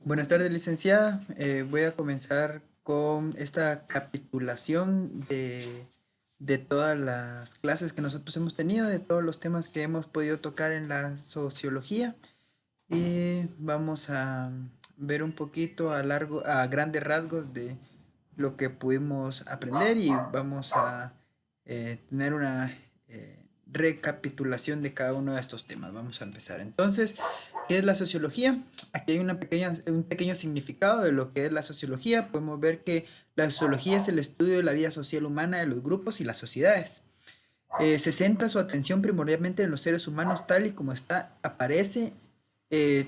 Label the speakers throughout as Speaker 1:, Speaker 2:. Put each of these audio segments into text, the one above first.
Speaker 1: Buenas tardes, licenciada. Voy a comenzar con esta capitulación de todas las clases que nosotros hemos tenido, de todos los temas que hemos podido tocar en la sociología. Y vamos a ver un poquito a grandes rasgos de lo que pudimos aprender y vamos a tener una recapitulación de cada uno de estos temas. Vamos a empezar. Entonces, ¿qué es la sociología? Aquí hay un pequeño significado de lo que es la sociología. Podemos ver que la sociología es el estudio de la vida social humana de los grupos y las sociedades. Se centra su atención primordialmente en los seres humanos tal y como aparece,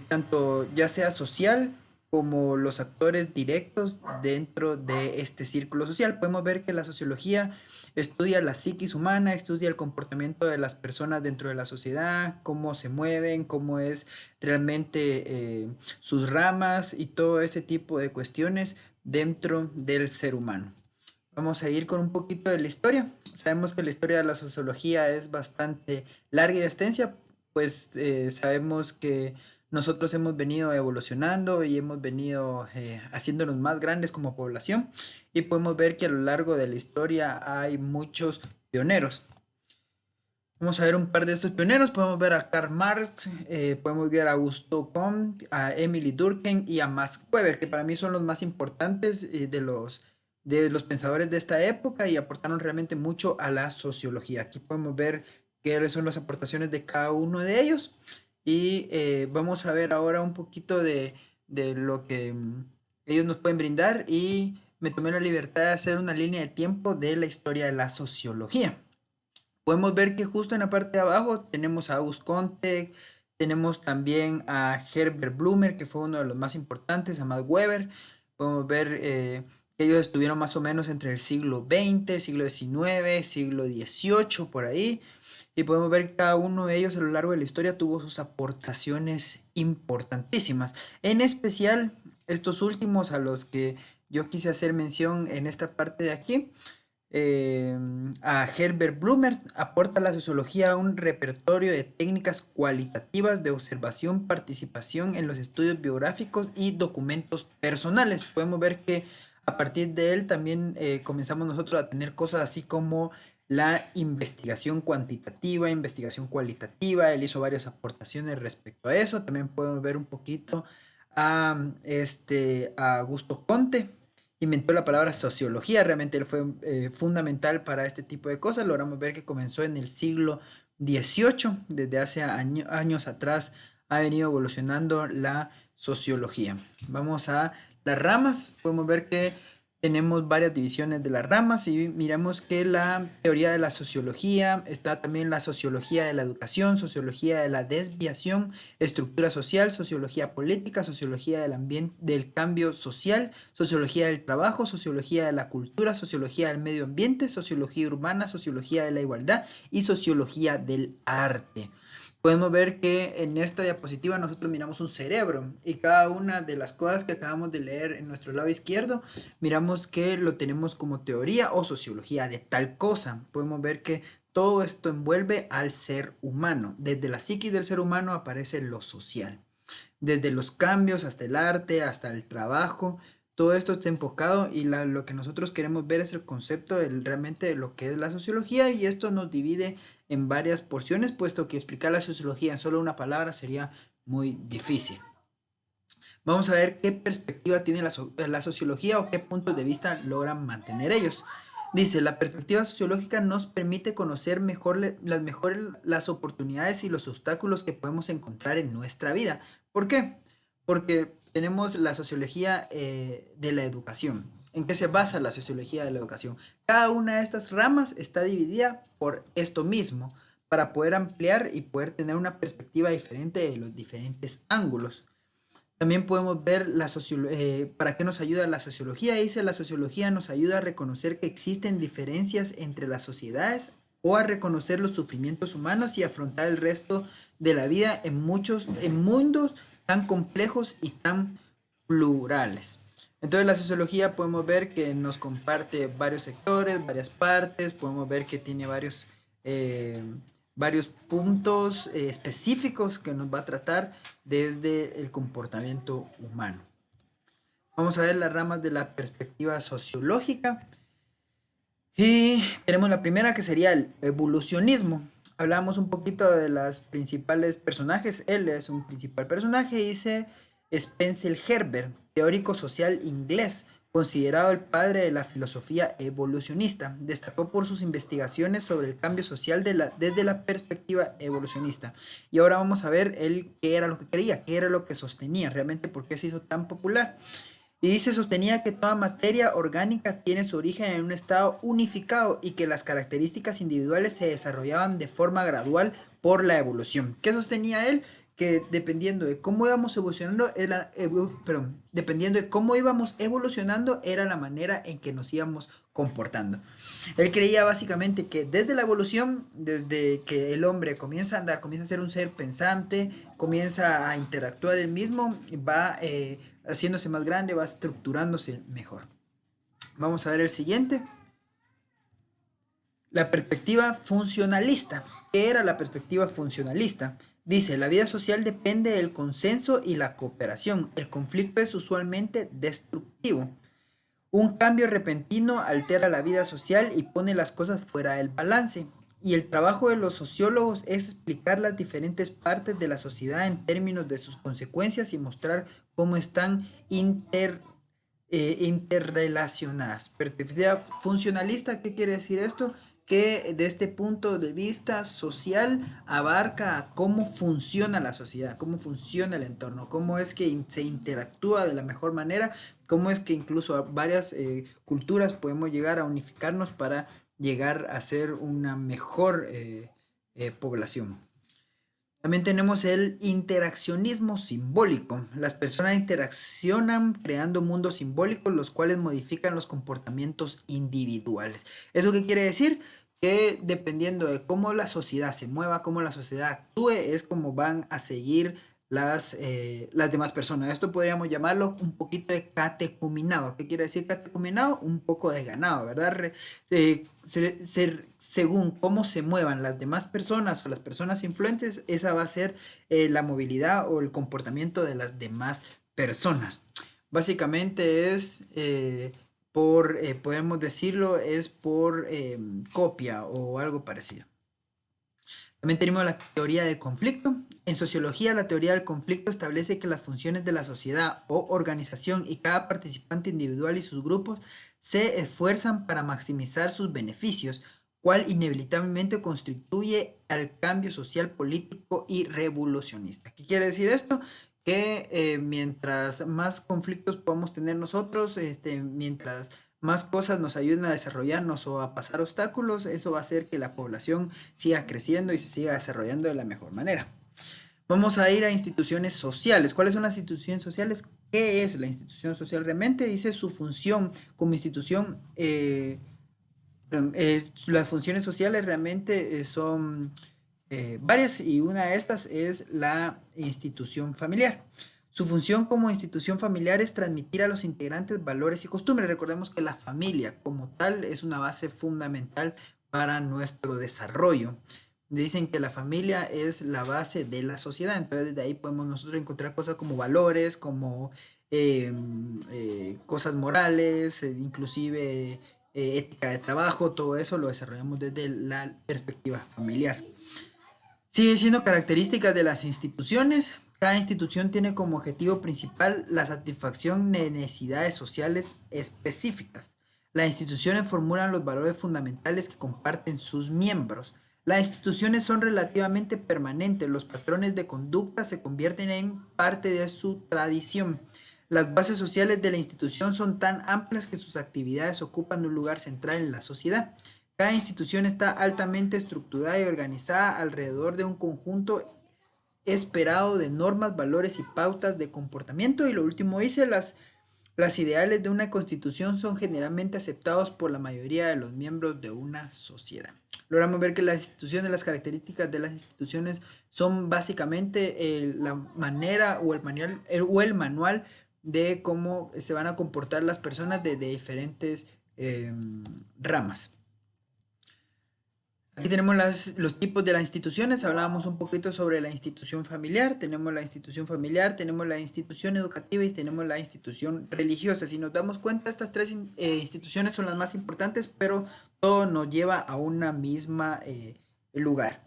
Speaker 1: tanto ya sea social como los actores directos dentro de este círculo social. Podemos ver que la sociología estudia la psiquis humana, estudia el comportamiento de las personas dentro de la sociedad, cómo se mueven, cómo es realmente sus ramas y todo ese tipo de cuestiones dentro del ser humano. Vamos a ir con un poquito de la historia. Sabemos que la historia de la sociología es bastante larga y extensa, pues sabemos que nosotros hemos venido evolucionando y hemos venido haciéndonos más grandes como población y podemos ver que a lo largo de la historia hay muchos pioneros. Vamos a ver un par de estos pioneros. Podemos ver a Karl Marx, podemos ver a Augusto Comte, a Emily Durkheim y a Max Weber, que para mí son los más importantes de los pensadores de esta época y aportaron realmente mucho a la sociología. Aquí podemos ver qué son las aportaciones de cada uno de ellos y vamos a ver ahora un poquito de lo que ellos nos pueden brindar y me tomé la libertad de hacer una línea de tiempo de la historia de la sociología. Podemos ver que justo en la parte de abajo tenemos a Auguste Comte, tenemos también a Herbert Blumer, que fue uno de los más importantes, a Max Weber. Podemos ver que ellos estuvieron más o menos entre el siglo XX, siglo XIX, siglo XVIII, por ahí. Y podemos ver que cada uno de ellos a lo largo de la historia tuvo sus aportaciones importantísimas. En especial, estos últimos a los que yo quise hacer mención en esta parte de aquí eh, a Herbert Blumer aporta a la sociología un repertorio de técnicas cualitativas de observación, participación en los estudios biográficos y documentos personales. Podemos ver que a partir de él también comenzamos nosotros a tener cosas así como la investigación cuantitativa, investigación cualitativa. Él hizo varias aportaciones respecto a eso. También podemos ver un poquito a Augusto Conte, inventó la palabra sociología, realmente él fue fundamental para este tipo de cosas. Logramos ver que comenzó en el siglo XVIII, desde hace años atrás ha venido evolucionando la sociología. Vamos a las ramas, podemos ver que tenemos varias divisiones de las ramas y miramos que la teoría de la sociología está también la sociología de la educación, sociología de la desviación, estructura social, sociología política, sociología del ambiente, del cambio social, sociología del trabajo, sociología de la cultura, sociología del medio ambiente, sociología urbana, sociología de la igualdad y sociología del arte. Podemos ver que en esta diapositiva nosotros miramos un cerebro y cada una de las cosas que acabamos de leer en nuestro lado izquierdo, miramos que lo tenemos como teoría o sociología de tal cosa. Podemos ver que todo esto envuelve al ser humano. Desde la psiquis del ser humano aparece lo social. Desde los cambios hasta el arte, hasta el trabajo, todo esto está enfocado y lo que nosotros queremos ver es el concepto realmente de lo que es la sociología y esto nos divide en varias porciones, puesto que explicar la sociología en solo una palabra sería muy difícil. Vamos a ver qué perspectiva tiene la sociología o qué puntos de vista logran mantener ellos. Dice, la perspectiva sociológica nos permite conocer las oportunidades y los obstáculos que podemos encontrar en nuestra vida. ¿Por qué? Porque tenemos la sociología de la educación. ¿En qué se basa la sociología de la educación? Cada una de estas ramas está dividida por esto mismo, para poder ampliar y poder tener una perspectiva diferente de los diferentes ángulos. También podemos ver para qué nos ayuda la sociología. Dice, la sociología nos ayuda a reconocer que existen diferencias entre las sociedades o a reconocer los sufrimientos humanos y afrontar el resto de la vida en mundos tan complejos y tan plurales. Entonces la sociología podemos ver que nos comparte varios sectores, varias partes, podemos ver que tiene eh, varios puntos específicos que nos va a tratar desde el comportamiento humano. Vamos a ver las ramas de la perspectiva sociológica. Y tenemos la primera que sería el evolucionismo. Hablamos un poquito de las principales personajes. Él es un principal personaje, dice Spencer Herbert, teórico social inglés, considerado el padre de la filosofía evolucionista. Destacó por sus investigaciones sobre el cambio social desde la perspectiva evolucionista. Y ahora vamos a ver él qué era lo que quería, qué era lo que sostenía, realmente por qué se hizo tan popular. Y dice, sostenía que toda materia orgánica tiene su origen en un estado unificado y que las características individuales se desarrollaban de forma gradual por la evolución. ¿Qué sostenía él? Que dependiendo de cómo íbamos evolucionando, dependiendo de cómo íbamos evolucionando, era la manera en que nos íbamos comportando. Él creía básicamente que desde la evolución, desde que el hombre comienza a andar, comienza a ser un ser pensante, comienza a interactuar él mismo, va haciéndose más grande, va estructurándose mejor. Vamos a ver el siguiente. La perspectiva funcionalista. ¿Qué era la perspectiva funcionalista? Dice, la vida social depende del consenso y la cooperación. El conflicto es usualmente destructivo. Un cambio repentino altera la vida social y pone las cosas fuera del balance. Y el trabajo de los sociólogos es explicar las diferentes partes de la sociedad en términos de sus consecuencias y mostrar cómo están interrelacionadas. Perspectiva funcionalista, ¿qué quiere decir esto? Que de este punto de vista social abarca cómo funciona la sociedad, cómo funciona el entorno, cómo es que se interactúa de la mejor manera, cómo es que incluso a varias culturas podemos llegar a unificarnos para llegar a ser una mejor población. También tenemos el interaccionismo simbólico. Las personas interaccionan creando mundos simbólicos, los cuales modifican los comportamientos individuales. ¿Eso qué quiere decir? Que dependiendo de cómo la sociedad se mueva, cómo la sociedad actúe, es como van a seguir las demás personas. Esto podríamos llamarlo un poquito de catecuminado. ¿Qué quiere decir catecuminado? Un poco de ganado, ¿verdad? Según cómo se muevan las demás personas o las personas influentes, esa va a ser la movilidad o el comportamiento de las demás personas. Básicamente es podemos decirlo, es por copia o algo parecido. También tenemos la teoría del conflicto. En sociología, la teoría del conflicto establece que las funciones de la sociedad o organización y cada participante individual y sus grupos se esfuerzan para maximizar sus beneficios, cual inevitablemente constituye al cambio social, político y revolucionista. ¿Qué quiere decir esto? Que mientras más conflictos podamos tener nosotros, mientras más cosas nos ayuden a desarrollarnos o a pasar obstáculos, eso va a hacer que la población siga creciendo y se siga desarrollando de la mejor manera. Vamos a ir a instituciones sociales. ¿Cuáles son las instituciones sociales? ¿Qué es la institución social realmente? Dice su función como institución. Las funciones sociales realmente son varias y una de estas es la institución familiar. Su función como institución familiar es transmitir a los integrantes valores y costumbres. Recordemos que la familia como tal es una base fundamental para nuestro desarrollo. Dicen que la familia es la base de la sociedad, entonces desde ahí podemos nosotros encontrar cosas como valores, como cosas morales, inclusive ética de trabajo, todo eso lo desarrollamos desde la perspectiva familiar. Sigue siendo características de las instituciones. Cada institución tiene como objetivo principal la satisfacción de necesidades sociales específicas. Las instituciones formulan los valores fundamentales que comparten sus miembros. Las instituciones son relativamente permanentes. Los patrones de conducta se convierten en parte de su tradición. Las bases sociales de la institución son tan amplias que sus actividades ocupan un lugar central en la sociedad. Cada institución está altamente estructurada y organizada alrededor de un conjunto esperado de normas, valores y pautas de comportamiento. Y lo último dice, las ideales de una constitución son generalmente aceptados por la mayoría de los miembros de una sociedad. Logramos ver que las instituciones, las características de las instituciones son básicamente la manera o el manual de cómo se van a comportar las personas de diferentes ramas. Aquí tenemos los tipos de las instituciones. Hablábamos un poquito sobre la institución familiar. Tenemos la institución familiar, tenemos la institución educativa y tenemos la institución religiosa. Si nos damos cuenta, estas tres instituciones son las más importantes, pero todo nos lleva a una misma lugar.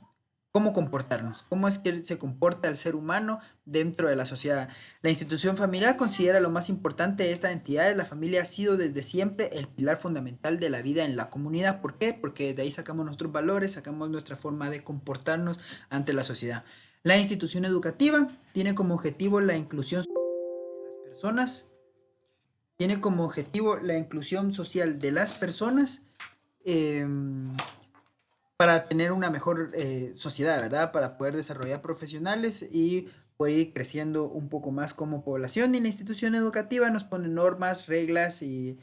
Speaker 1: ¿Cómo comportarnos? ¿Cómo es que se comporta el ser humano dentro de la sociedad? La institución familiar considera lo más importante de estas entidades. La familia ha sido desde siempre el pilar fundamental de la vida en la comunidad. ¿Por qué? Porque de ahí sacamos nuestros valores, sacamos nuestra forma de comportarnos ante la sociedad. La institución educativa tiene como objetivo la inclusión social de las personas. Tiene como objetivo la inclusión social de las personas. Para tener una mejor sociedad, ¿verdad? Para poder desarrollar profesionales y poder ir creciendo un poco más como población. Y la institución educativa nos pone normas, reglas y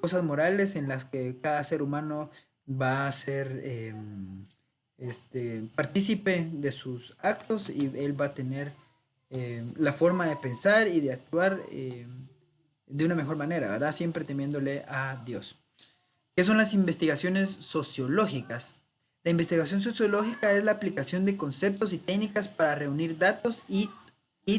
Speaker 1: cosas morales en las que cada ser humano va a ser partícipe de sus actos y él va a tener la forma de pensar y de actuar de una mejor manera, ¿verdad? Siempre temiéndole a Dios. ¿Qué son las investigaciones sociológicas? La investigación sociológica es la aplicación de conceptos y técnicas para reunir datos y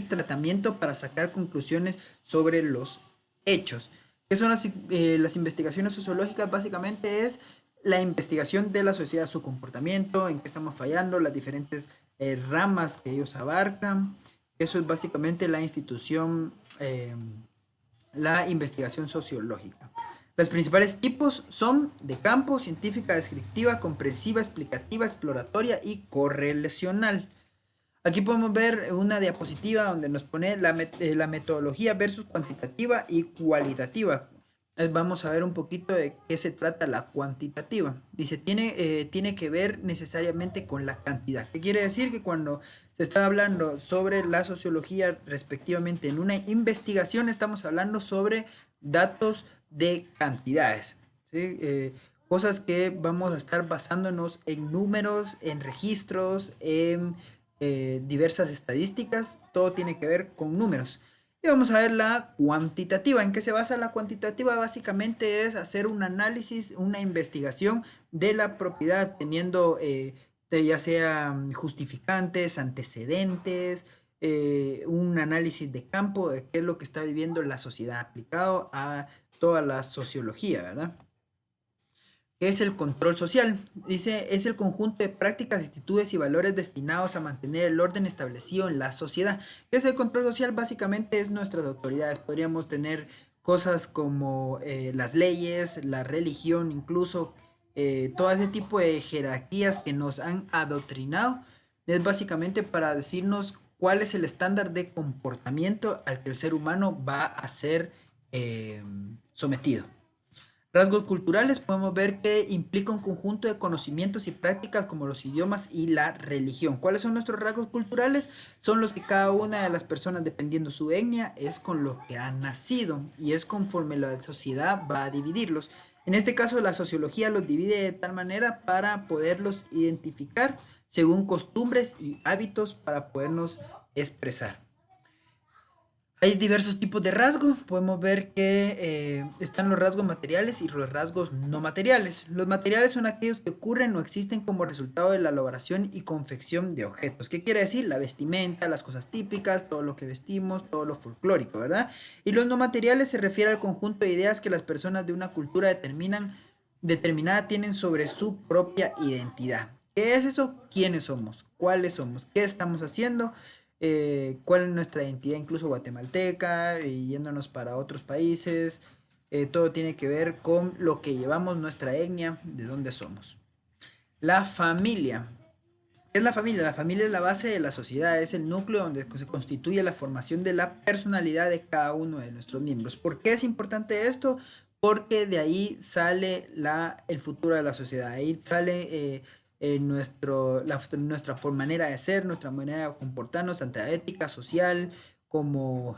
Speaker 1: tratamiento para sacar conclusiones sobre los hechos. ¿Qué son las investigaciones sociológicas? Básicamente es la investigación de la sociedad, su comportamiento, en qué estamos fallando, las diferentes ramas que ellos abarcan. Eso es básicamente la investigación sociológica. Los principales tipos son de campo, científica, descriptiva, comprensiva, explicativa, exploratoria y correlacional. Aquí podemos ver una diapositiva donde nos pone la metodología versus cuantitativa y cualitativa. Vamos a ver un poquito de qué se trata la cuantitativa. Dice, tiene que ver necesariamente con la cantidad. ¿Qué quiere decir? Que cuando se está hablando sobre la sociología respectivamente en una investigación, estamos hablando sobre datos de cantidades, ¿sí? Cosas que vamos a estar basándonos en números, en registros, en diversas estadísticas. Todo tiene que ver con números. Y vamos a ver la cuantitativa. ¿En qué se basa la cuantitativa? Básicamente es hacer un análisis, una investigación de la propiedad, teniendo ya sea justificantes, antecedentes, un análisis de campo de qué es lo que está viviendo la sociedad aplicado a toda la sociología, ¿verdad? ¿Qué es el control social? Dice, es el conjunto de prácticas, actitudes y valores destinados a mantener el orden establecido en la sociedad. ¿Qué es el control social? Básicamente es nuestras autoridades. Podríamos tener cosas como las leyes, la religión, incluso todo ese tipo de jerarquías que nos han adoctrinado. Es básicamente para decirnos cuál es el estándar de comportamiento al que el ser humano va a ser sometido. Rasgos culturales podemos ver que implica un conjunto de conocimientos y prácticas como los idiomas y la religión. ¿Cuáles son nuestros rasgos culturales? Son los que cada una de las personas, dependiendo su etnia, es con lo que ha nacido y es conforme la sociedad va a dividirlos. En este caso, la sociología los divide de tal manera para poderlos identificar según costumbres y hábitos para podernos expresar. Hay diversos tipos de rasgos. Podemos ver que están los rasgos materiales y los rasgos no materiales. Los materiales son aquellos que ocurren o existen como resultado de la elaboración y confección de objetos. ¿Qué quiere decir? La vestimenta, las cosas típicas, todo lo que vestimos, todo lo folclórico, ¿verdad? Y los no materiales se refiere al conjunto de ideas que las personas de una cultura determinada tienen sobre su propia identidad. ¿Qué es eso? ¿Quiénes somos? ¿Cuáles somos? ¿Qué estamos haciendo? Cuál es nuestra identidad, incluso guatemalteca, y yéndonos para otros países. Todo tiene que ver con lo que llevamos, nuestra etnia, de dónde somos. La familia. ¿Qué es la familia? La familia es la base de la sociedad, es el núcleo donde se constituye la formación de la personalidad de cada uno de nuestros miembros. ¿Por qué es importante esto? Porque de ahí sale el futuro de la sociedad, ahí sale nuestra manera de ser, nuestra manera de comportarnos, tanto ética, social, como,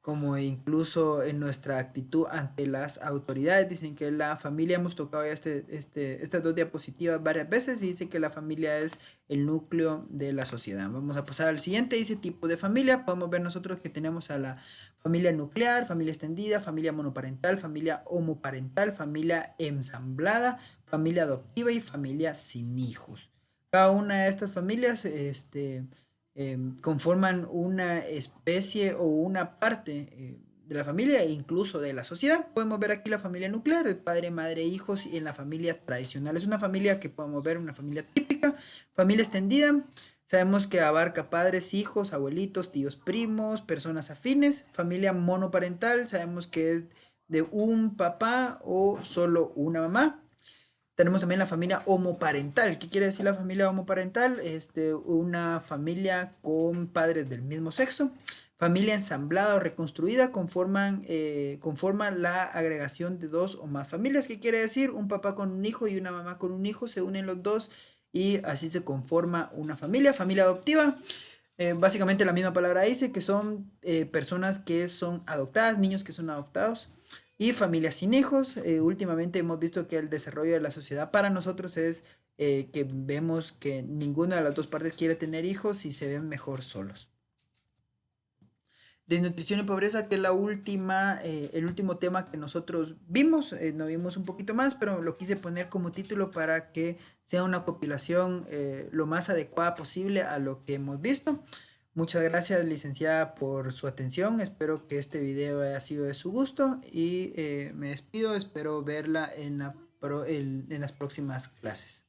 Speaker 1: como incluso en nuestra actitud ante las autoridades. Dicen que la familia, hemos tocado ya estas dos diapositivas varias veces, y dice que la familia es el núcleo de la sociedad. Vamos a pasar al siguiente, dice tipo de familia. Podemos ver nosotros que tenemos a la familia nuclear, familia extendida, familia monoparental, familia homoparental, familia ensamblada, familia adoptiva y familia sin hijos. Cada una de estas familias conforman una especie o una parte de la familia e incluso de la sociedad. Podemos ver aquí la familia nuclear, el padre, madre, hijos, y en la familia tradicional. Es una familia que podemos ver, una familia típica, familia extendida. Sabemos que abarca padres, hijos, abuelitos, tíos, primos, personas afines. Familia monoparental, sabemos que es de un papá o solo una mamá. Tenemos también la familia homoparental. ¿Qué quiere decir la familia homoparental? Una familia con padres del mismo sexo. Familia ensamblada o reconstruida conforman la agregación de dos o más familias. ¿Qué quiere decir? Un papá con un hijo y una mamá con un hijo, se unen los dos y así se conforma una familia. Familia adoptiva. Básicamente la misma palabra dice que son personas que son adoptadas, niños que son adoptados. Y familias sin hijos. Últimamente hemos visto que el desarrollo de la sociedad para nosotros es que vemos que ninguna de las dos partes quiere tener hijos y se ven mejor solos. Desnutrición y pobreza, que es el último tema que nosotros vimos. No vimos un poquito más, pero lo quise poner como título para que sea una compilación lo más adecuada posible a lo que hemos visto. Muchas gracias, licenciada, por su atención. Espero que este video haya sido de su gusto y me despido. Espero verla en las próximas clases.